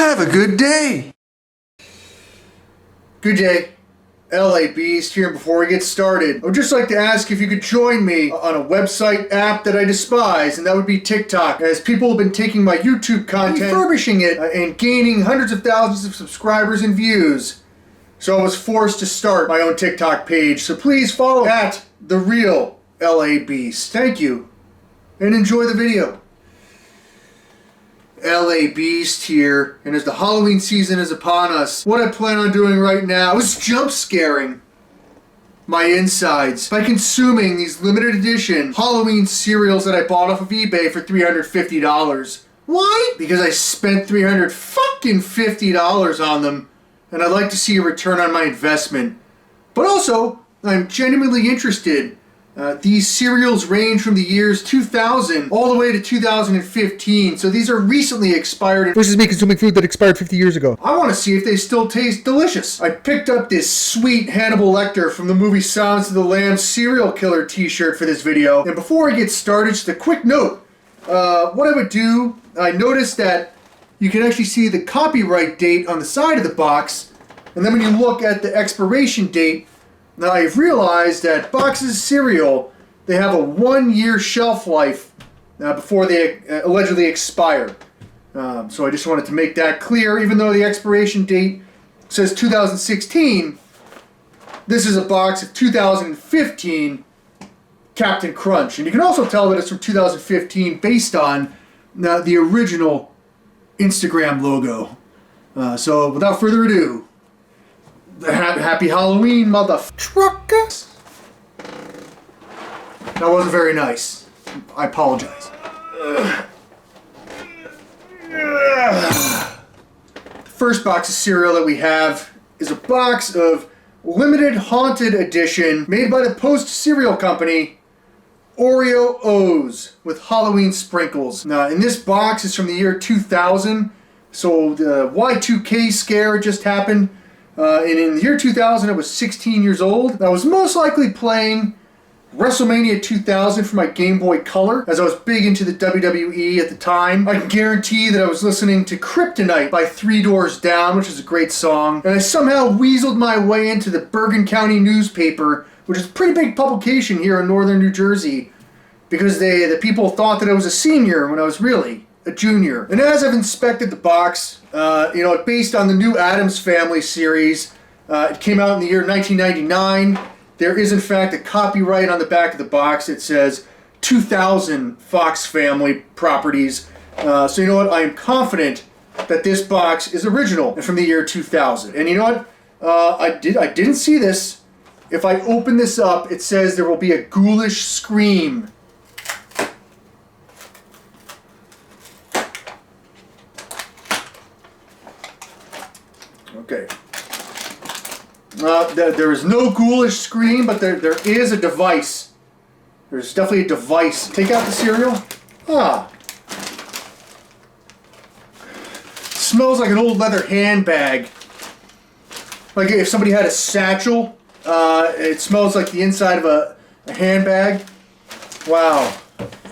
Have a good day. Good day. LA Beast here. Before we get started, I would just like to ask if you could join me on a website app that I despise, and that would be TikTok, as people have been taking my YouTube content, refurbishing it, and gaining hundreds of thousands of subscribers and views. So I was forced to start my own TikTok page. So please follow at The Real LA Beast. Thank you, and enjoy the video. LA Beast here, and as the Halloween season is upon us, what I plan on doing right now is jump scaring my insides by consuming these limited edition Halloween cereals that I bought off of eBay for $350. Why? Because I spent $350 on them, and I'd like to see a return on my investment. But also, I'm genuinely interested. These cereals range from the years 2000 all the way to 2015, so these are recently expired. Versus me consuming food that expired 50 years ago. I want to see if they still taste delicious. I picked up this sweet Hannibal Lecter from the movie Silence of the Lambs serial killer t-shirt for this video. And before I get started, just a quick note. What I would do, I noticed that you can actually see the copyright date on the side of the box, and then when you look at the expiration date, now I've realized that boxes of cereal, they have a 1-year shelf life before they allegedly expire. So I just wanted to make that clear. Even though the expiration date says 2016, this is a box of 2015 Captain Crunch. And you can also tell that it's from 2015 based on the original Instagram logo. So without further ado, Happy Halloween, motherfuckers. That wasn't very nice. I apologize. The first box of cereal that we have is a box of limited haunted edition made by the Post cereal company, Oreo O's with Halloween sprinkles. Now, in this box is from the year 2000, so the Y2K scare just happened. And in the year 2000, I was 16 years old. I was most likely playing WrestleMania 2000 for my Game Boy Color, as I was big into the WWE at the time. I can guarantee that I was listening to Kryptonite by Three Doors Down, which is a great song. And I somehow weaseled my way into the Bergen County newspaper, which is a pretty big publication here in northern New Jersey, because the people thought that I was a senior when I was really a junior. And as I've inspected the box, based on the new Addams Family series, it came out in the year 1999. There is in fact a copyright on the back of the box. It says 2000 Fox Family Properties. So you know what? I am confident that this box is original and from the year 2000. And you know what? I didn't see this. If I open this up, it says there will be a ghoulish scream. Okay. There is no ghoulish scream, but there is a device. There's definitely a device. Take out the cereal. Smells like an old leather handbag. Like if somebody had a satchel. It smells like the inside of a handbag. Wow.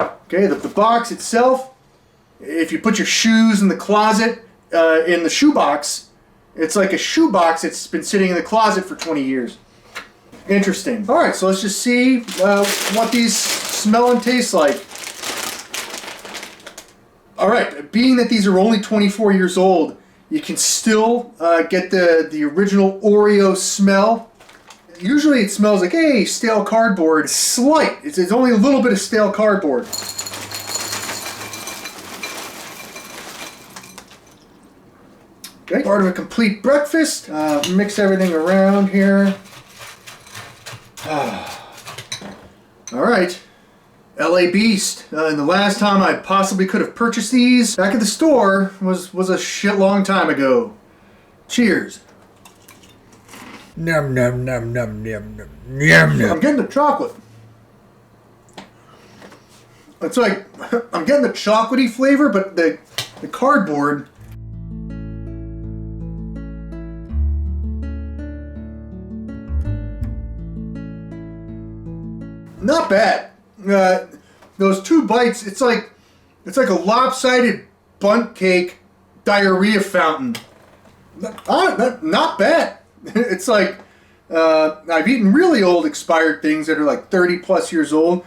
Okay, the box itself, if you put your shoes in the closet, in the shoebox, it's like a shoebox that's been sitting in the closet for 20 years. Interesting. Alright, so let's just see what these smell and taste like. Alright, being that these are only 24 years old, you can still get the original Oreo smell. Usually it smells like, hey, stale cardboard. It's slight. It's only a little bit of stale cardboard. Okay, part of a complete breakfast. Mix everything around here. Alright. LA Beast. And the last time I possibly could have purchased these back at the store was a shit long time ago. Cheers. Num num num num num num num num. I'm getting the chocolate. It's like I'm getting the chocolatey flavor, but the cardboard. Not bad. Those two bites, it's like a lopsided bundt cake diarrhea fountain. Not bad. It's like, I've eaten really old expired things that are like 30 plus years old.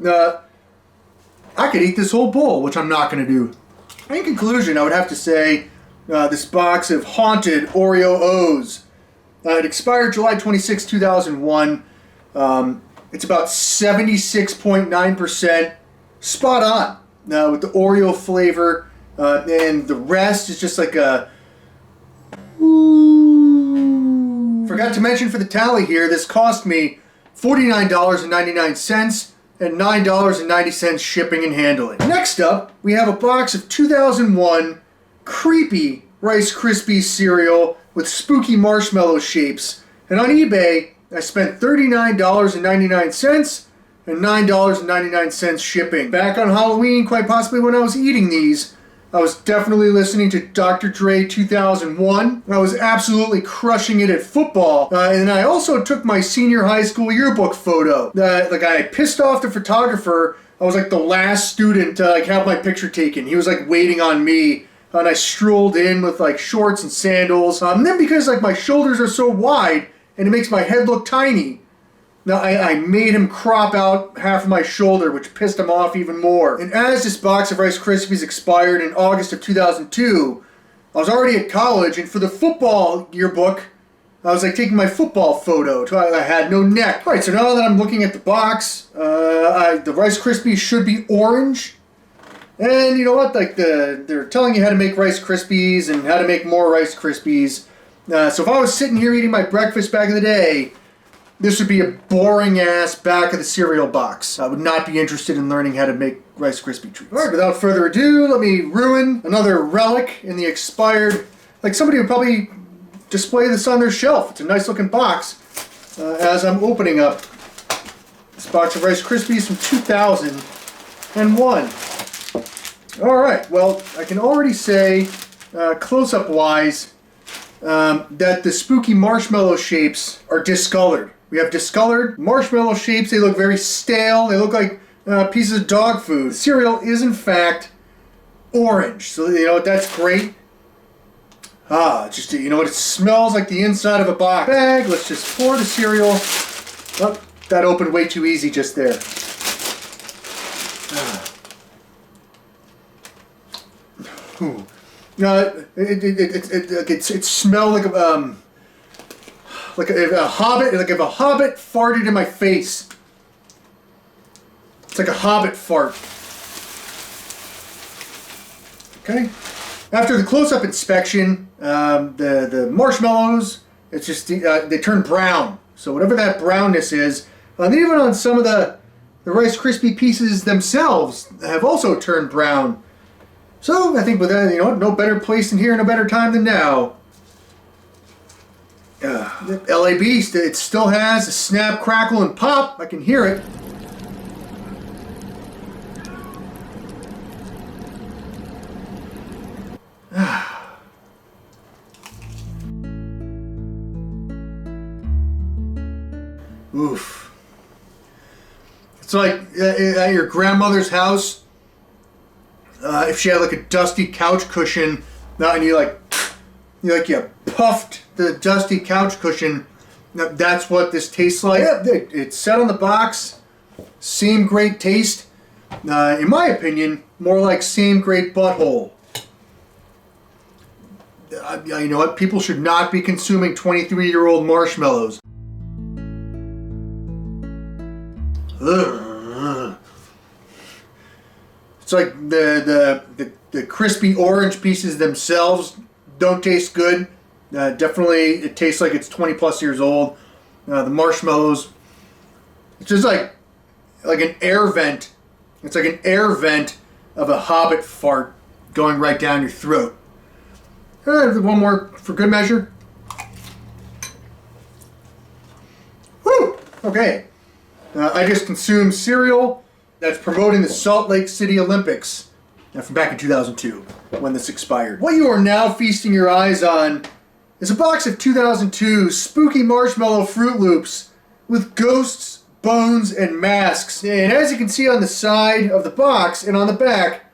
I could eat this whole bowl, which I'm not going to do. In conclusion, I would have to say this box of haunted Oreo O's. It expired July 26, 2001. It's about 76.9% spot on with the Oreo flavor. And the rest is just like a... Forgot to mention for the tally here, this cost me $49.99 and $9.90 shipping and handling. Next up, we have a box of 2001 Kreepy Rice Krispies cereal with spooky marshmallow shapes. And on eBay, I spent $39.99 and $9.99 shipping. Back on Halloween, quite possibly when I was eating these, I was definitely listening to Dr. Dre 2001. I was absolutely crushing it at football. And I also took my senior high school yearbook photo. I pissed off the photographer. I was like the last student to have my picture taken. He was like waiting on me. And I strolled in with like shorts and sandals. And then because like my shoulders are so wide and it makes my head look tiny, now, I made him crop out half of my shoulder, which pissed him off even more. And as this box of Rice Krispies expired in August of 2002, I was already at college, and for the football yearbook, I was like taking my football photo. I had no neck. All right, so now that I'm looking at the box, the Rice Krispies should be orange. And you know what? Like they're telling you how to make Rice Krispies and how to make more Rice Krispies. So if I was sitting here eating my breakfast back in the day, this would be a boring-ass back of the cereal box. I would not be interested in learning how to make Rice Krispie treats. All right, without further ado, let me ruin another relic in the expired... Like, somebody would probably display this on their shelf. It's a nice-looking box. As I'm opening up this box of Rice Krispies from 2001. All right, well, I can already say, close-up-wise, that the spooky marshmallow shapes are discolored. We have discolored marshmallow shapes. They look very stale. They look like pieces of dog food. The cereal is, in fact, orange. So, you know, that's great. Just, you know what? It smells like the inside of a box. Bag. Let's just pour the cereal. Oh, that opened way too easy just there. Ooh. It smelled like a hobbit, like if a hobbit farted in my face. It's like a hobbit fart. Okay. After the close-up inspection, the marshmallows, it's just they turn brown. So whatever that brownness is, and even on some of the Rice Krispie pieces themselves have also turned brown. So I think with that, you know, no better place than here, no better time than now. LA Beast, it still has a snap, crackle, and pop. I can hear it. Oof. It's like at your grandmother's house, if she had like a dusty couch cushion, and you puffed the dusty couch cushion. That's what this tastes like. Yeah, it's set on the box. Same great taste. In my opinion, more like same great butthole. You know what? People should not be consuming 23-year-old marshmallows. Ugh. It's like the crispy orange pieces themselves don't taste good. Definitely, it tastes like it's 20 plus years old. The marshmallows, it's just like an air vent. It's like an air vent of a hobbit fart going right down your throat. One more for good measure. Woo! Okay. I just consumed cereal that's promoting the Salt Lake City Olympics from back in 2002 when this expired. What you are now feasting your eyes on is a box of 2002 Spooky Marshmallow Froot Loops with ghosts, bones, and masks. And as you can see on the side of the box and on the back,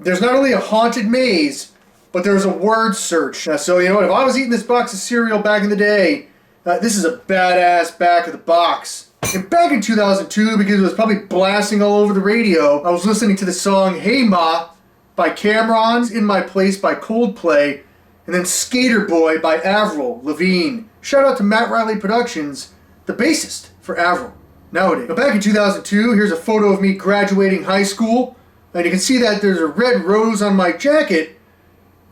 there's not only a haunted maze, but there was a word search. So you know what, if I was eating this box of cereal back in the day, this is a badass back of the box. And back in 2002, because it was probably blasting all over the radio, I was listening to the song Hey Ma by Cameron's, In My Place by Coldplay, and then Skater Boy by Avril Lavigne. Shout out to Matt Riley Productions, the bassist for Avril nowadays. But back in 2002, here's a photo of me graduating high school, and you can see that there's a red rose on my jacket,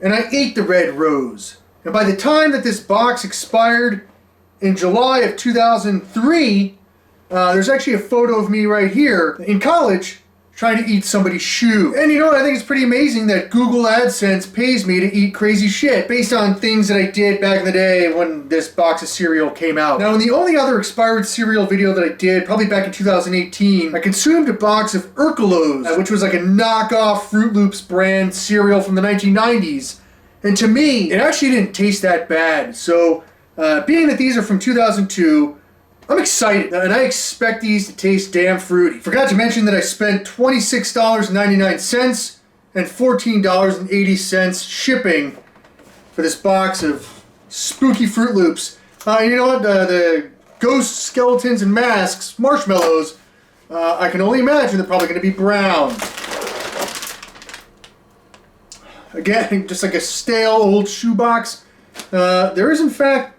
and I ate the red rose. And by the time that this box expired in July of 2003, there's actually a photo of me right here in college trying to eat somebody's shoe. And you know what? I think it's pretty amazing that Google AdSense pays me to eat crazy shit based on things that I did back in the day when this box of cereal came out. Now, in the only other expired cereal video that I did, probably back in 2018, I consumed a box of Urkelos, which was like a knockoff Froot Loops brand cereal from the 1990s. And to me, it actually didn't taste that bad. So, being that these are from 2002, I'm excited, and I expect these to taste damn fruity. Forgot to mention that I spent $26.99 and $14.80 shipping for this box of Spooky Froot Loops. You know what? The ghost skeletons and masks, marshmallows, I can only imagine they're probably going to be brown. Again, just like a stale old shoebox. There is, in fact,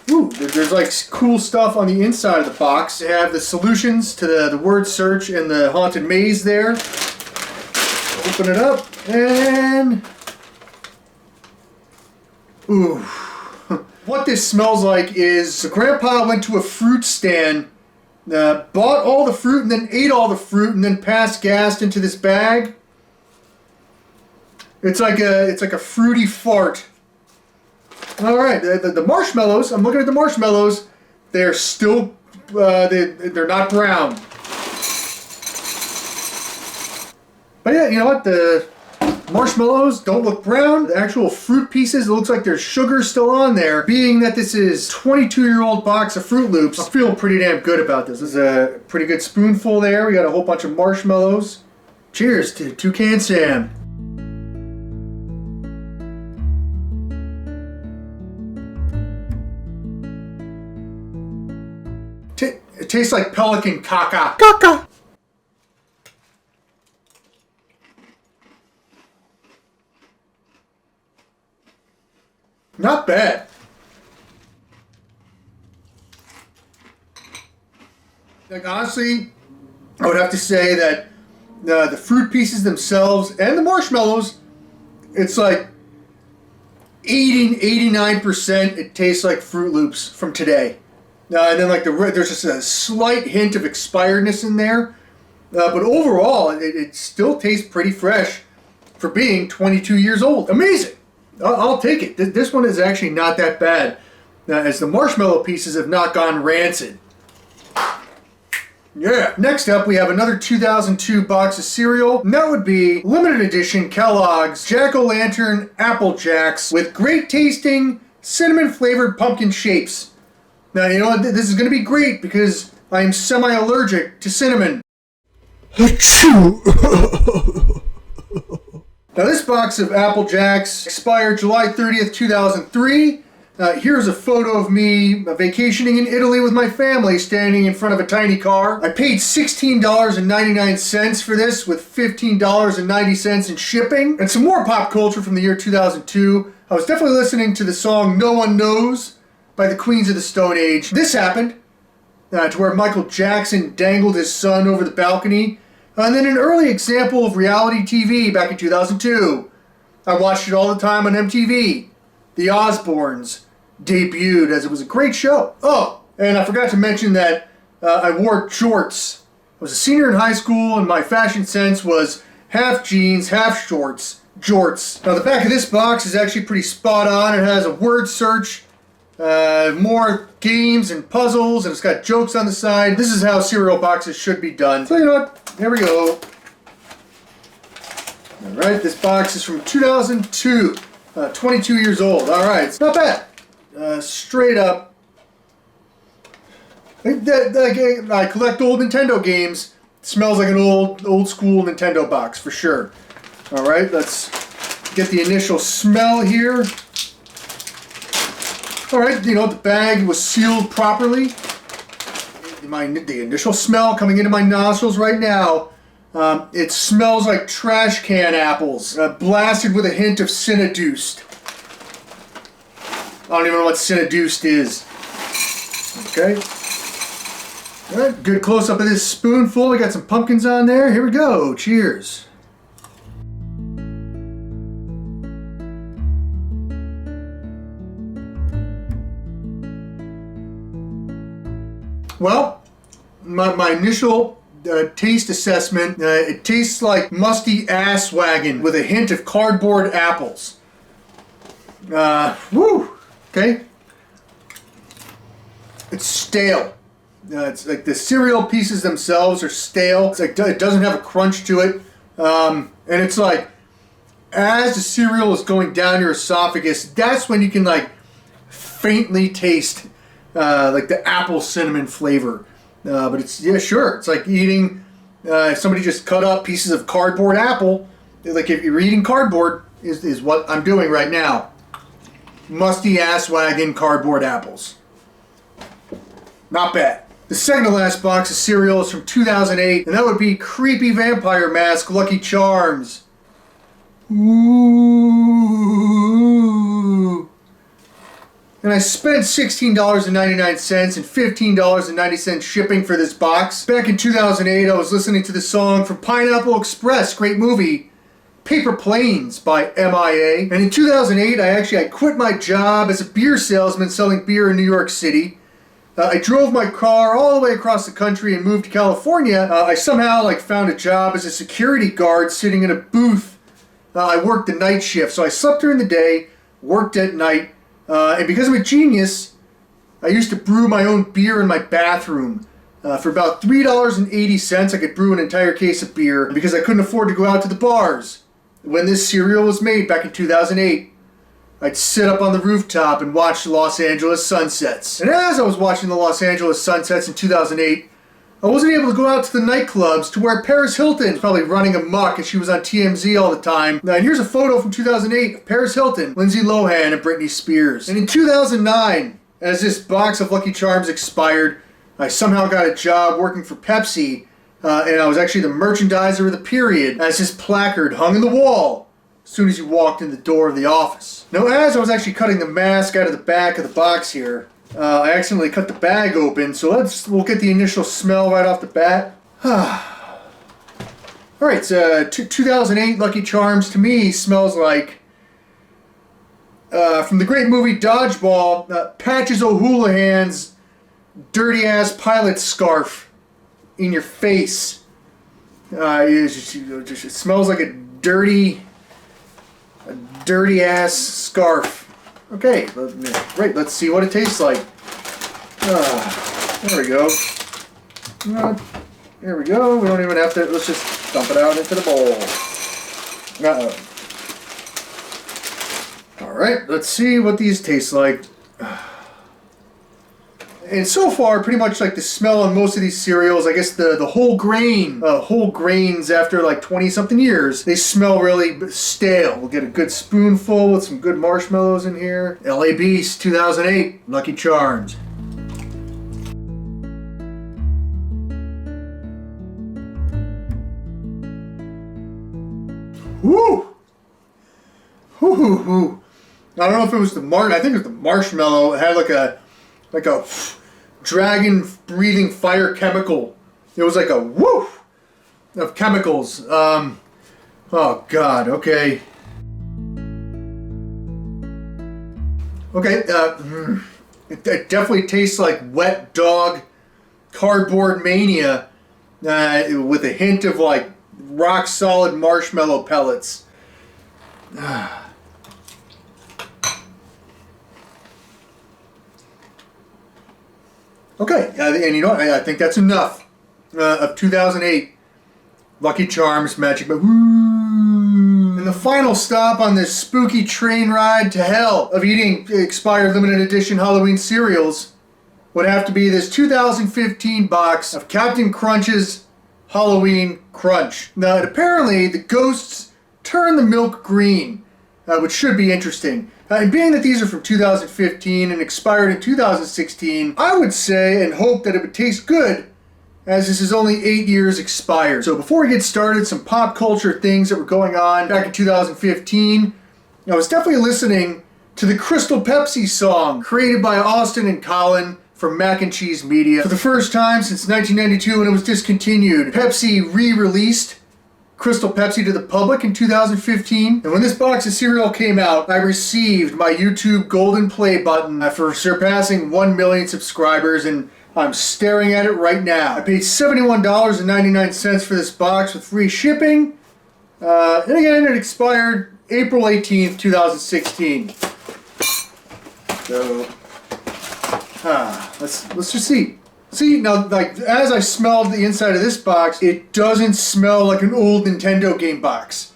there's like cool stuff on the inside of the box. They have the solutions to the word search and the haunted maze there. Open it up and... ooh. What this smells like is Grandpa went to a fruit stand, bought all the fruit and then ate all the fruit and then passed gas into this bag. It's like a fruity fart. All right, the marshmallows. I'm looking at the marshmallows. They're still, they're not brown. But yeah, you know what? The marshmallows don't look brown. The actual fruit pieces, it looks like there's sugar still on there. Being that this is 22-year-old box of Froot Loops, I feel pretty damn good about this. This is a pretty good spoonful there. We got a whole bunch of marshmallows. Cheers to Toucan Sam. It tastes like pelican caca. Caca. Not bad. Like, honestly, I would have to say that the fruit pieces themselves and the marshmallows, it's like 89% it tastes like Froot Loops from today. And then like there's just a slight hint of expiredness in there. But overall, it still tastes pretty fresh for being 22 years old. Amazing. I'll take it. This one is actually not that bad, as the marshmallow pieces have not gone rancid. Yeah. Next up, we have another 2002 box of cereal, and that would be limited edition Kellogg's Jack-O-Lantern Apple Jacks with great tasting cinnamon flavored pumpkin shapes. Now, you know what? This is going to be great because I am semi-allergic to cinnamon. Achoo! Now, this box of Apple Jacks expired July 30th, 2003. Here's a photo of me vacationing in Italy with my family, standing in front of a tiny car. I paid $16.99 for this, with $15.90 in shipping. And some more pop culture from the year 2002. I was definitely listening to the song No One Knows by the Queens of the Stone Age. This happened to where Michael Jackson dangled his son over the balcony. And then an early example of reality TV back in 2002. I watched it all the time on MTV. The Osbournes debuted, as it was a great show. Oh, and I forgot to mention that I wore jorts. I was a senior in high school and my fashion sense was half jeans, half shorts, jorts. Now the back of this box is actually pretty spot on. It has a word search, more games and puzzles, and it's got jokes on the side. This is how cereal boxes should be done. So you know what? Here we go. Alright, this box is from 2002. 22 years old. Alright, it's not bad. Straight up. I collect old Nintendo games. It smells like an old school Nintendo box for sure. Alright, let's get the initial smell here. Alright, you know, the bag was sealed properly. The initial smell coming into my nostrils right now, it smells like trash can apples, blasted with a hint of Cineduced. I don't even know what Cineduced is. Okay. Alright, good close-up of this spoonful. We got some pumpkins on there. Here we go. Cheers. Well, my initial taste assessment, it tastes like musty ass wagon with a hint of cardboard apples. Woo! Okay. It's stale. It's like the cereal pieces themselves are stale. It's like it doesn't have a crunch to it. And it's like, as the cereal is going down your esophagus, that's when you can like faintly taste like the apple cinnamon flavor. But it's, yeah, sure. It's like eating, if somebody just cut up pieces of cardboard apple, like if you're eating cardboard, is what I'm doing right now. Musty ass wagon cardboard apples. Not bad. The second to last box of cereal is from 2008, and that would be Creepy Vampire Mask Lucky Charms. Ooh. And I spent $16.99 and $15.90 shipping for this box. Back in 2008, I was listening to the song from Pineapple Express, great movie, Paper Planes by MIA. And in 2008, I quit my job as a beer salesman selling beer in New York City. I drove my car all the way across the country and moved to California. I somehow found a job as a security guard sitting in a booth. I worked the night shift, so I slept during the day, worked at night, and because I'm a genius, I used to brew my own beer in my bathroom. For about $3.80, I could brew an entire case of beer because I couldn't afford to go out to the bars. When this cereal was made back in 2008, I'd sit up on the rooftop and watch the Los Angeles sunsets. And as I was watching the Los Angeles sunsets in 2008, I wasn't able to go out to the nightclubs to where Paris Hilton was probably running amok as she was on TMZ all the time. And here's a photo from 2008 of Paris Hilton, Lindsay Lohan, and Britney Spears. And in 2009, as this box of Lucky Charms expired, I somehow got a job working for Pepsi, and I was actually the merchandiser of the period as this placard hung in the wall as soon as you walked in the door of the office. Now, as I was actually cutting the mask out of the back of the box here, I accidentally cut the bag open, so we'll get the initial smell right off the bat. Alright, so 2008 Lucky Charms to me smells like, from the great movie Dodgeball, Patches O'Houlihan's dirty ass pilot scarf in your face. It smells like a dirty ass scarf. Okay, great. Let's see what it tastes like. There we go. There we go. We don't even have to. Let's just dump it out into the bowl. All right. Let's see what these taste like. And so far, pretty much like the smell on most of these cereals, I guess the whole grains after like 20-something years, they smell really stale. We'll get a good spoonful with some good marshmallows in here. LA Beast 2008 Lucky Charms. Woo! Woo! I don't know if it was I think it was the marshmallow. It had like a dragon breathing fire chemical. It was like a woof of chemicals. Oh god, okay. It definitely tastes like wet dog cardboard mania, with a hint of like rock solid marshmallow pellets. Okay, and you know what? I think that's enough of 2008 Lucky Charms Magic. And the final stop on this spooky train ride to hell of eating expired limited edition Halloween cereals would have to be this 2015 box of Captain Crunch's Halloween Crunch. Now, apparently, the ghosts turn the milk green which should be interesting. And being that these are from 2015 and expired in 2016, I would say and hope that it would taste good, as this is only 8 years expired. So before we get started, some pop culture things that were going on back in 2015. I was definitely listening to the Crystal Pepsi song created by Austin and Colin from Mac and Cheese Media. For the first time since 1992 when it was discontinued, Pepsi re-released Crystal Pepsi to the public in 2015. And when this box of cereal came out, I received my YouTube golden play button for surpassing 1 million subscribers, and I'm staring at it right now. I paid $71.99 for this box with free shipping. And again, it expired April 18th, 2016. So, let's just see. See, now, like, as I smelled the inside of this box, it doesn't smell like an old Nintendo game box.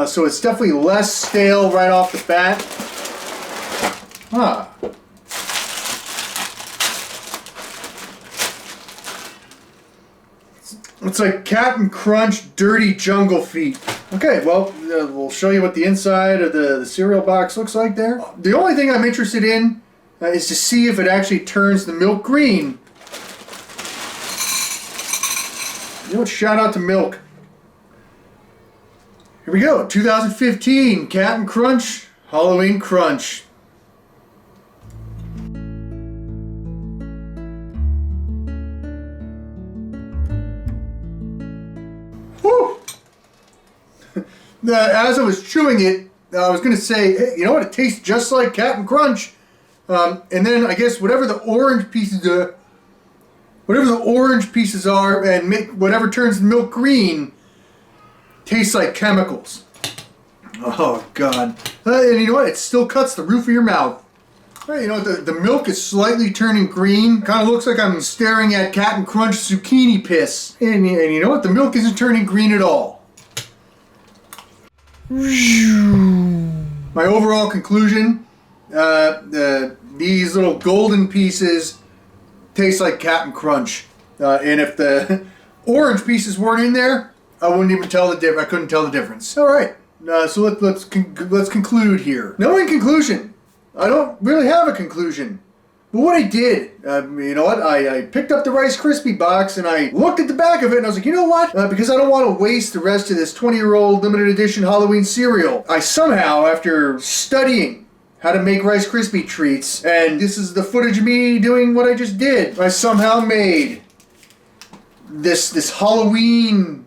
So it's definitely less stale right off the bat. It's like Captain Crunch Dirty Jungle Feet. Okay, well, we'll show you what the inside of the cereal box looks like there. The only thing I'm interested in is to see if it actually turns the milk green. You know what? Shout out to milk. Here we go. 2015 Captain Crunch Halloween Crunch. Woo! As I was chewing it, I was going to say, hey, you know what? It tastes just like Captain Crunch. And then I guess whatever the orange pieces are, and make whatever turns the milk green tastes like chemicals. Oh God! And you know what? It still cuts the roof of your mouth. You know what? The milk is slightly turning green. Kind of looks like I'm staring at Captain Crunch zucchini piss. And you know what? The milk isn't turning green at all. My overall conclusion: these little golden pieces taste like Captain Crunch. And if the orange pieces weren't in there, I wouldn't even tell the difference. I couldn't tell the difference. All right, so let's conclude here. Now, in conclusion, I don't really have a conclusion. But what I did, you know what? I picked up the Rice Krispie box and I looked at the back of it and I was like, you know what? Because I don't want to waste the rest of this 20-year-old limited edition Halloween cereal. I somehow, after studying how to make Rice Krispie treats, and this is the footage of me doing what I just did, I somehow made this Halloween.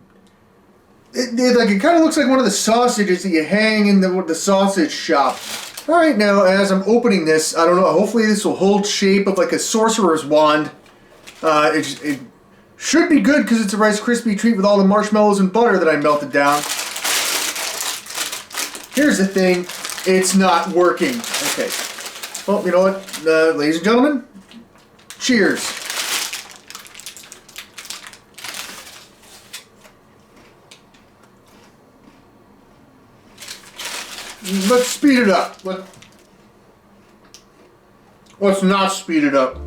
It kind of looks like one of the sausages that you hang in the sausage shop. All right, now as I'm opening this, I don't know. Hopefully this will hold shape of like a sorcerer's wand. It should be good because it's a Rice Krispie treat with all the marshmallows and butter that I melted down. Here's the thing. It's not working. Okay. Well, you know what, ladies and gentlemen? Cheers. Let's speed it up. Let's not speed it up.